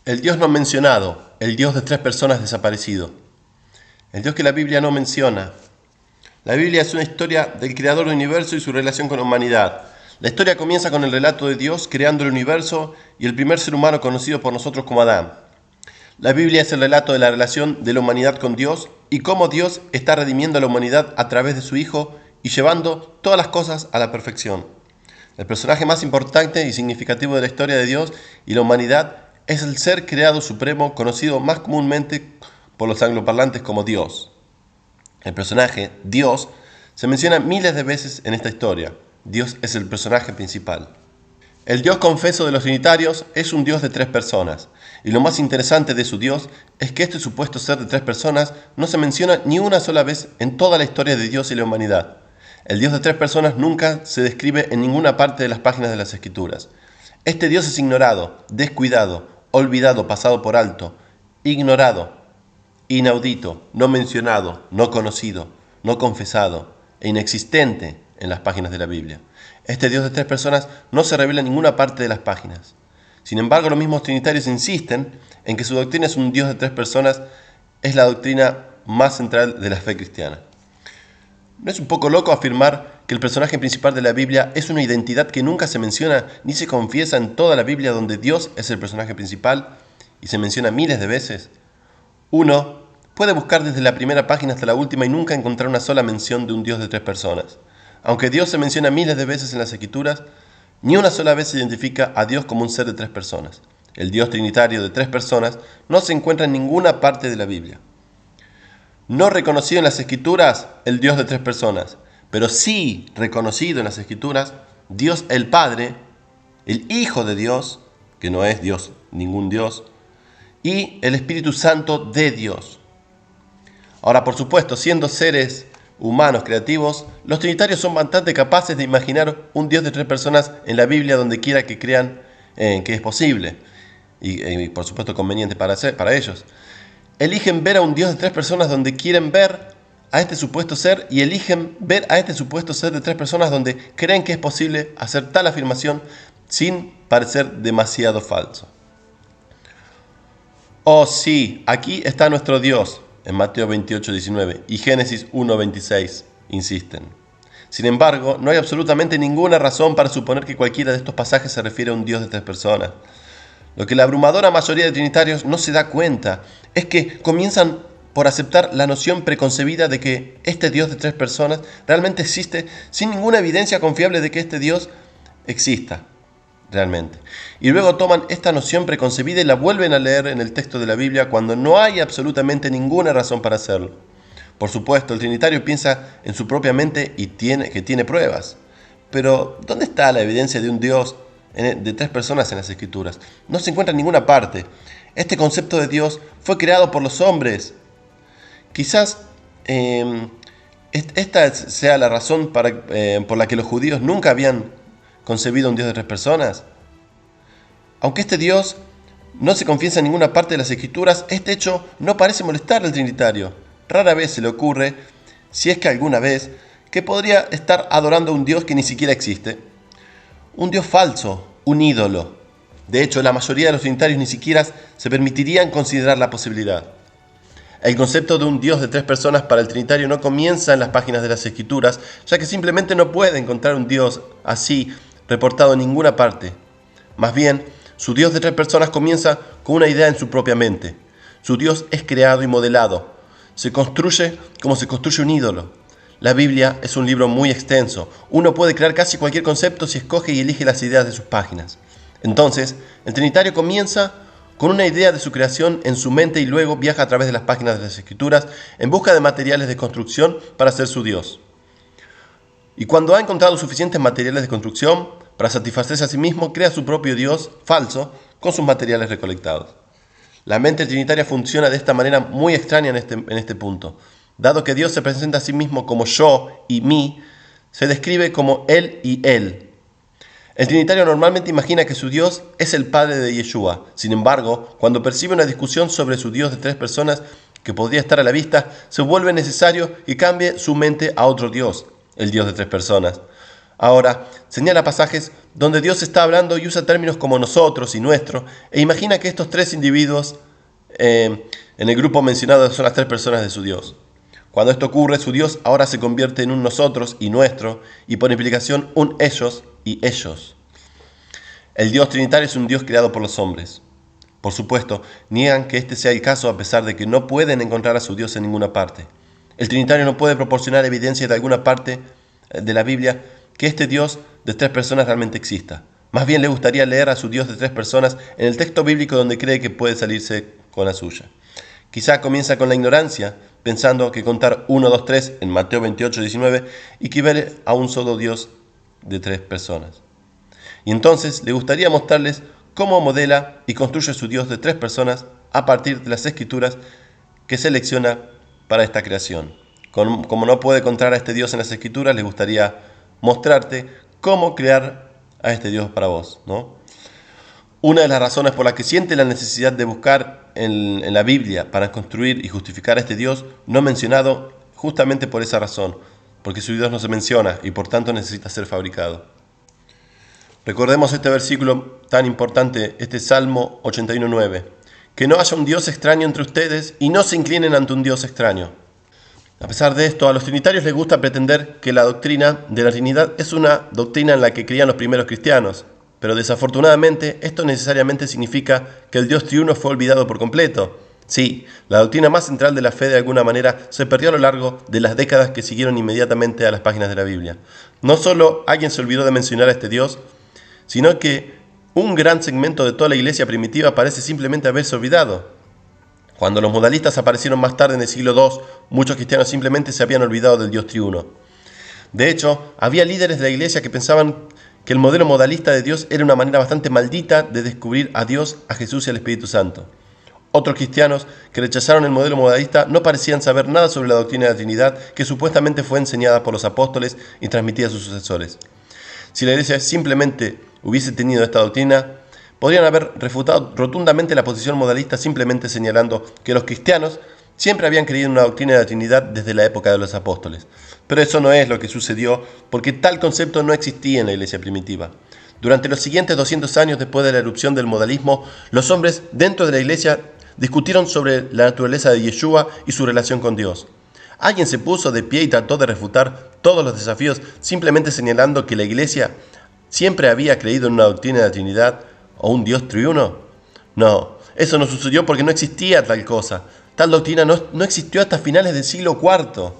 El Dios no mencionado, el Dios de tres personas desaparecido. El Dios que la Biblia no menciona. La Biblia es una historia del creador del universo y su relación con la humanidad. La historia comienza con el relato de Dios creando el universo y el primer ser humano conocido por nosotros como Adán. La Biblia es el relato de la relación de la humanidad con Dios y cómo Dios está redimiendo a la humanidad a través de su Hijo y llevando todas las cosas a la perfección. El personaje más importante y significativo de la historia de Dios y la humanidad es el ser creado supremo, conocido más comúnmente por los angloparlantes como Dios. El personaje, Dios, se menciona miles de veces en esta historia. Dios es el personaje principal. El Dios confeso de los trinitarios es un Dios de tres personas, y lo más interesante de su Dios es que este supuesto ser de tres personas no se menciona ni una sola vez en toda la historia de Dios y la humanidad. El Dios de tres personas nunca se describe en ninguna parte de las páginas de las Escrituras. Este Dios es ignorado, descuidado, olvidado, pasado por alto, ignorado, inaudito, no mencionado, no conocido, no confesado e inexistente en las páginas de la Biblia. Este Dios de tres personas no se revela en ninguna parte de las páginas. Sin embargo, los mismos trinitarios insisten en que su doctrina es un Dios de tres personas, es la doctrina más central de la fe cristiana. ¿No es un poco loco afirmar que el personaje principal de la Biblia es una identidad que nunca se menciona ni se confiesa en toda la Biblia, donde Dios es el personaje principal y se menciona miles de veces? Uno puede buscar desde la primera página hasta la última y nunca encontrar una sola mención de un Dios de tres personas. Aunque Dios se menciona miles de veces en las Escrituras, ni una sola vez se identifica a Dios como un ser de tres personas. El Dios trinitario de tres personas no se encuentra en ninguna parte de la Biblia. No reconocido en las Escrituras el Dios de tres personas, pero sí reconocido en las Escrituras Dios el Padre, el Hijo de Dios, que no es Dios, ningún Dios, y el Espíritu Santo de Dios. Ahora, por supuesto, siendo seres humanos creativos, los trinitarios son bastante capaces de imaginar un Dios de tres personas en la Biblia donde quiera que crean que es posible y por supuesto conveniente para ellos. Eligen ver a un Dios de tres personas donde quieren ver a este supuesto ser y eligen ver a este supuesto ser de tres personas donde creen que es posible hacer tal afirmación sin parecer demasiado falso. Oh sí, aquí está nuestro Dios, en Mateo 28:19 y Génesis 1:26, insisten. Sin embargo, no hay absolutamente ninguna razón para suponer que cualquiera de estos pasajes se refiere a un Dios de tres personas. Lo que la abrumadora mayoría de trinitarios no se da cuenta es que comienzan por aceptar la noción preconcebida de que este Dios de tres personas realmente existe sin ninguna evidencia confiable de que este Dios exista realmente. Y luego toman esta noción preconcebida y la vuelven a leer en el texto de la Biblia cuando no hay absolutamente ninguna razón para hacerlo. Por supuesto, el trinitario piensa en su propia mente y que tiene pruebas. Pero, ¿dónde está la evidencia de un Dios de tres personas en las Escrituras? No se encuentra en ninguna parte. Este concepto de Dios fue creado por los hombres. Quizás esta sea la razón por la que los judíos nunca habían concebido un Dios de tres personas. Aunque este Dios no se confiesa en ninguna parte de las Escrituras, este hecho no parece molestar al trinitario. Rara vez se le ocurre, si es que alguna vez, que podría estar adorando a un Dios que ni siquiera existe. Un Dios falso, un ídolo. De hecho, la mayoría de los trinitarios ni siquiera se permitirían considerar la posibilidad. El concepto de un Dios de tres personas para el trinitario no comienza en las páginas de las Escrituras, ya que simplemente no puede encontrar un Dios así reportado en ninguna parte. Más bien, su Dios de tres personas comienza con una idea en su propia mente. Su Dios es creado y modelado. Se construye como se construye un ídolo. La Biblia es un libro muy extenso. Uno puede crear casi cualquier concepto si escoge y elige las ideas de sus páginas. Entonces, el trinitario comienza con una idea de su creación en su mente y luego viaja a través de las páginas de las Escrituras en busca de materiales de construcción para hacer su Dios. Y cuando ha encontrado suficientes materiales de construcción para satisfacerse a sí mismo, crea su propio Dios falso con sus materiales recolectados. La mente trinitaria funciona de esta manera muy extraña en este punto. Dado que Dios se presenta a sí mismo como yo y mí, se describe como él y él. El trinitario normalmente imagina que su Dios es el padre de Yeshua. Sin embargo, cuando percibe una discusión sobre su Dios de tres personas que podría estar a la vista, se vuelve necesario que cambie su mente a otro Dios, el Dios de tres personas. Ahora, señala pasajes donde Dios está hablando y usa términos como nosotros y nuestro, e imagina que estos tres individuos en el grupo mencionado son las tres personas de su Dios. Cuando esto ocurre, su Dios ahora se convierte en un nosotros y nuestro, y por implicación un ellos y ellos. El Dios trinitario es un Dios creado por los hombres. Por supuesto, niegan que este sea el caso a pesar de que no pueden encontrar a su Dios en ninguna parte. El trinitario no puede proporcionar evidencia de alguna parte de la Biblia que este Dios de tres personas realmente exista. Más bien le gustaría leer a su Dios de tres personas en el texto bíblico donde cree que puede salirse con la suya. Quizá comienza con la ignorancia, pensando que contar 1, 2, 3 en Mateo 28, 19 equivale a un solo Dios de tres personas. Y entonces le gustaría mostrarles cómo modela y construye su Dios de tres personas a partir de las escrituras que selecciona para esta creación. Como no puede encontrar a este Dios en las escrituras, le gustaría mostrarte cómo crear a este Dios para vos, ¿no? Una de las razones por las que siente la necesidad de buscar en la Biblia para construir y justificar a este Dios no mencionado, justamente por esa razón, porque su Dios no se menciona y por tanto necesita ser fabricado. Recordemos este versículo tan importante, este Salmo 81:9. Que no haya un Dios extraño entre ustedes y no se inclinen ante un Dios extraño. A pesar de esto, a los trinitarios les gusta pretender que la doctrina de la Trinidad es una doctrina en la que creían los primeros cristianos, pero desafortunadamente esto necesariamente significa que el Dios triuno fue olvidado por completo. Sí, la doctrina más central de la fe de alguna manera se perdió a lo largo de las décadas que siguieron inmediatamente a las páginas de la Biblia. No solo alguien se olvidó de mencionar a este Dios, sino que un gran segmento de toda la iglesia primitiva parece simplemente haberse olvidado. Cuando los modalistas aparecieron más tarde en el siglo II, muchos cristianos simplemente se habían olvidado del Dios triuno. De hecho, había líderes de la iglesia que pensaban que el modelo modalista de Dios era una manera bastante maldita de descubrir a Dios, a Jesús y al Espíritu Santo. Otros cristianos que rechazaron el modelo modalista no parecían saber nada sobre la doctrina de la Trinidad que supuestamente fue enseñada por los apóstoles y transmitida a sus sucesores. Si la iglesia simplemente hubiese tenido esta doctrina, podrían haber refutado rotundamente la posición modalista simplemente señalando que los cristianos siempre habían creído en una doctrina de la Trinidad desde la época de los apóstoles. Pero eso no es lo que sucedió, porque tal concepto no existía en la iglesia primitiva. Durante los siguientes 200 años después de la erupción del modalismo, los hombres dentro de la iglesia discutieron sobre la naturaleza de Yeshua y su relación con Dios. Alguien se puso de pie y trató de refutar todos los desafíos simplemente señalando que la iglesia siempre había creído en una doctrina de la Trinidad o un Dios triuno. No, eso no sucedió porque no existía tal cosa. Tal doctrina no existió hasta finales del siglo IV.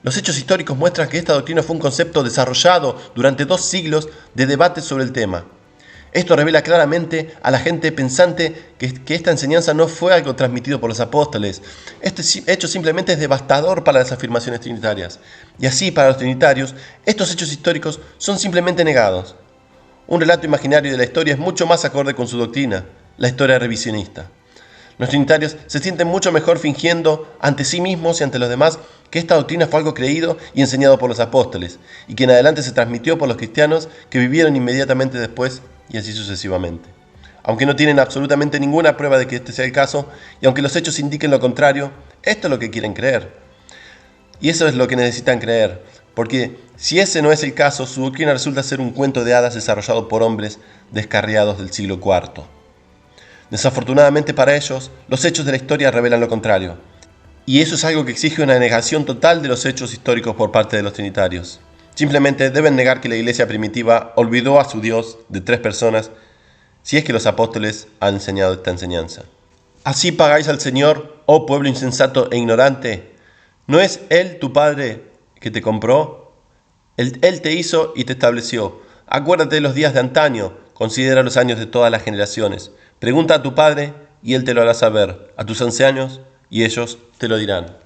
Los hechos históricos muestran que esta doctrina fue un concepto desarrollado durante 2 siglos de debate sobre el tema. Esto revela claramente a la gente pensante que esta enseñanza no fue algo transmitido por los apóstoles. Este hecho simplemente es devastador para las afirmaciones trinitarias. Y así, para los trinitarios, estos hechos históricos son simplemente negados. Un relato imaginario de la historia es mucho más acorde con su doctrina, la historia revisionista. Los trinitarios se sienten mucho mejor fingiendo ante sí mismos y ante los demás que esta doctrina fue algo creído y enseñado por los apóstoles, y que en adelante se transmitió por los cristianos que vivieron inmediatamente después y así sucesivamente. Aunque no tienen absolutamente ninguna prueba de que este sea el caso, y aunque los hechos indiquen lo contrario, esto es lo que quieren creer. Y eso es lo que necesitan creer, porque si ese no es el caso, su doctrina resulta ser un cuento de hadas desarrollado por hombres descarriados del siglo IV. Desafortunadamente para ellos, los hechos de la historia revelan lo contrario. Y eso es algo que exige una negación total de los hechos históricos por parte de los trinitarios. Simplemente deben negar que la iglesia primitiva olvidó a su Dios de 3 personas, si es que los apóstoles han enseñado esta enseñanza. Así pagáis al Señor, oh pueblo insensato e ignorante. ¿No es Él tu Padre que te compró? Él te hizo y te estableció. Acuérdate de los días de antaño, considera los años de todas las generaciones. Pregunta a tu padre y él te lo hará saber, a tus ancianos y ellos te lo dirán.